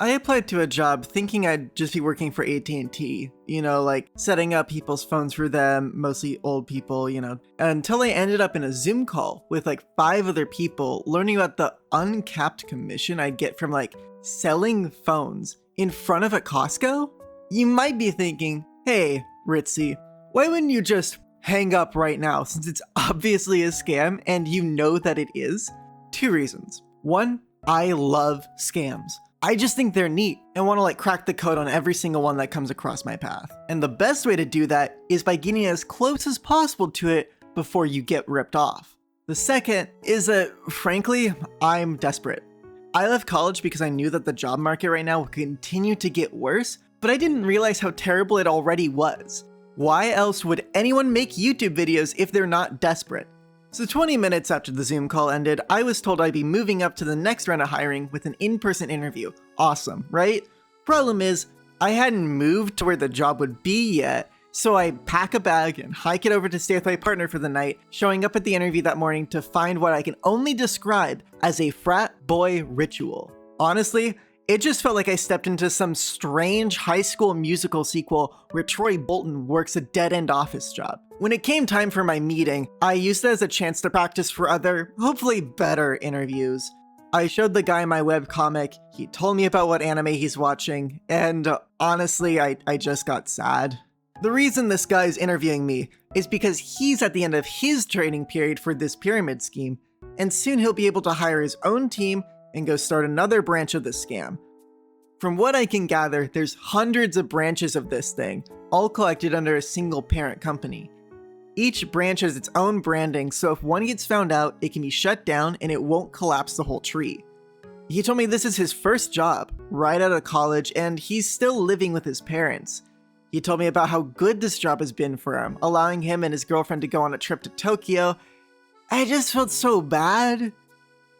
I applied to a job thinking I'd just be working for AT&T, like setting up people's phones for them, mostly old people, until I ended up in a Zoom call with like 5 other people learning about the uncapped commission I'd get from like selling phones in front of a Costco. You might be thinking, hey, Ritzy, why wouldn't you just hang up right now since it's obviously a scam and you know that it is? 2 reasons. 1, I love scams. I just think they're neat and want to crack the code on every single one that comes across my path. And the best way to do that is by getting as close as possible to it before you get ripped off. The second is that, frankly, I'm desperate. I left college because I knew that the job market right now would continue to get worse, but I didn't realize how terrible it already was. Why else would anyone make YouTube videos if they're not desperate? So 20 minutes after the Zoom call ended, I was told I'd be moving up to the next round of hiring with an in-person interview. Awesome, right? Problem is, I hadn't moved to where the job would be yet, so I pack a bag and hike it over to stay with my partner for the night, showing up at the interview that morning to find what I can only describe as a frat boy ritual. Honestly, it just felt like I stepped into some strange High School Musical sequel where Troy Bolton works a dead-end office job. When it came time for my meeting, I used it as a chance to practice for other, hopefully better interviews. I showed the guy my webcomic, he told me about what anime he's watching, and honestly, I just got sad. The reason this guy's interviewing me is because he's at the end of his training period for this pyramid scheme, and soon he'll be able to hire his own team and go start another branch of the scam. From what I can gather, there's hundreds of branches of this thing, all collected under a single parent company. Each branch has its own branding, so if one gets found out, it can be shut down and it won't collapse the whole tree. He told me this is his first job, right out of college, and he's still living with his parents. He told me about how good this job has been for him, allowing him and his girlfriend to go on a trip to Tokyo. I just felt so bad.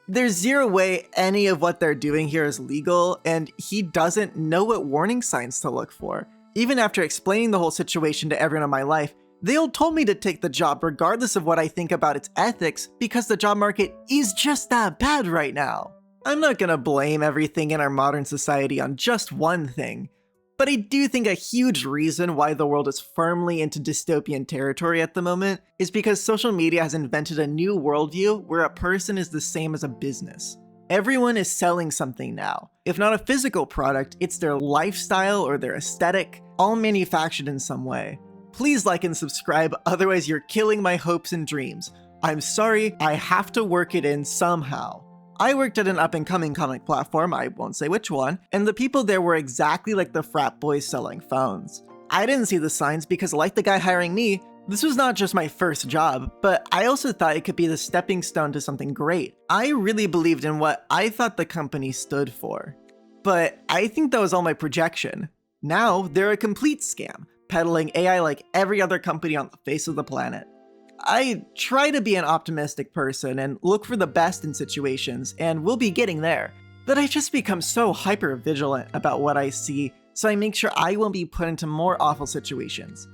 There's zero way any of what they're doing here is legal, and he doesn't know what warning signs to look for. Even after explaining the whole situation to everyone in my life, they all told me to take the job regardless of what I think about its ethics because the job market is just that bad right now. I'm not gonna blame everything in our modern society on just one thing, but I do think a huge reason why the world is firmly into dystopian territory at the moment is because social media has invented a new worldview where a person is the same as a business. Everyone is selling something now. If not a physical product, it's their lifestyle or their aesthetic, all manufactured in some way. Please like and subscribe, otherwise you're killing my hopes and dreams. I'm sorry, I have to work it in somehow. I worked at an up-and-coming comic platform, I won't say which one, and the people there were exactly like the frat boys selling phones. I didn't see the signs because, like the guy hiring me, this was not just my first job, but I also thought it could be the stepping stone to something great. I really believed in what I thought the company stood for. But I think that was all my projection. Now, they're a complete scam, peddling AI like every other company on the face of the planet. I try to be an optimistic person and look for the best in situations, and we'll be getting there. But I just become so hyper-vigilant about what I see, so I make sure I won't be put into more awful situations.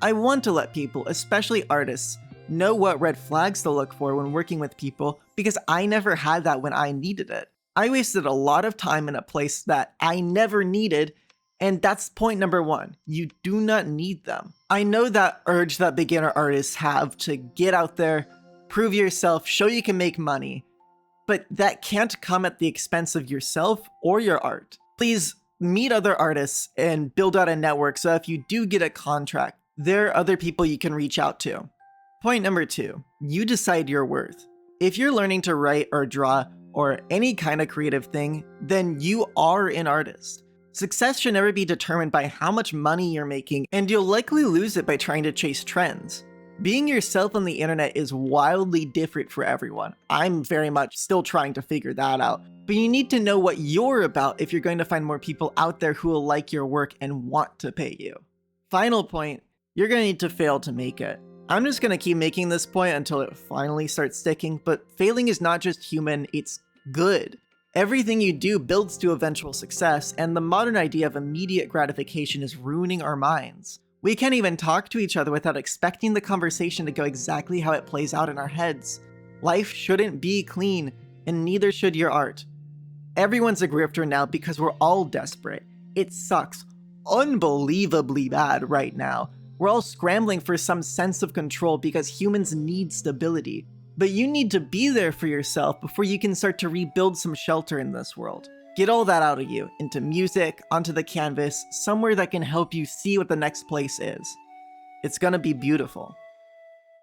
I want to let people, especially artists, know what red flags to look for when working with people because I never had that when I needed it. I wasted a lot of time in a place that I never needed, and that's point number 1. You do not need them. I know that urge that beginner artists have to get out there, prove yourself, show you can make money, but that can't come at the expense of yourself or your art. Please meet other artists and build out a network so if you do get a contract, there are other people you can reach out to. Point number 2, you decide your worth. If you're learning to write or draw or any kind of creative thing, then you are an artist. Success should never be determined by how much money you're making, and you'll likely lose it by trying to chase trends. Being yourself on the internet is wildly different for everyone. I'm very much still trying to figure that out. But you need to know what you're about if you're going to find more people out there who will like your work and want to pay you. Final point, you're going to need to fail to make it. I'm just going to keep making this point until it finally starts sticking, but failing is not just human, it's good. Everything you do builds to eventual success, and the modern idea of immediate gratification is ruining our minds. We can't even talk to each other without expecting the conversation to go exactly how it plays out in our heads. Life shouldn't be clean, and neither should your art. Everyone's a grifter now because we're all desperate. It sucks unbelievably bad right now. We're all scrambling for some sense of control because humans need stability. But you need to be there for yourself before you can start to rebuild some shelter in this world. Get all that out of you, into music, onto the canvas, somewhere that can help you see what the next place is. It's gonna be beautiful.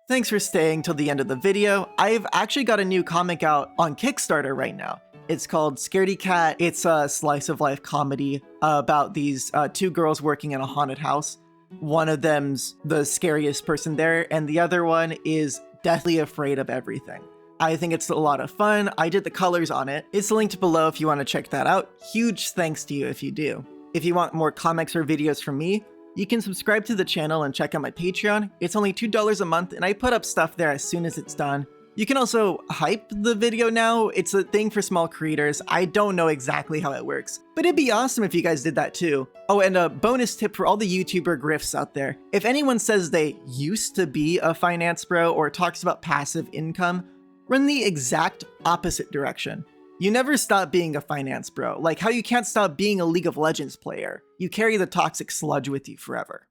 Thanks for staying till the end of the video. I've actually got a new comic out on Kickstarter right now. It's called Scaredy Cat. It's a slice of life comedy about these two girls working in a haunted house. One of them's the scariest person there, and the other one is deathly afraid of everything. I think it's a lot of fun. I did the colors on it. It's linked below if you want to check that out. Huge thanks to you if you do. If you want more comics or videos from me, you can subscribe to the channel and check out my Patreon. It's only $2 a month, and I put up stuff there as soon as it's done. You can also hype the video now. It's a thing for small creators. I don't know exactly how it works, but it'd be awesome if you guys did that too. Oh, and a bonus tip for all the YouTuber grifts out there. If anyone says they used to be a finance bro or talks about passive income, run the exact opposite direction. You never stop being a finance bro, like how you can't stop being a League of Legends player. You carry the toxic sludge with you forever.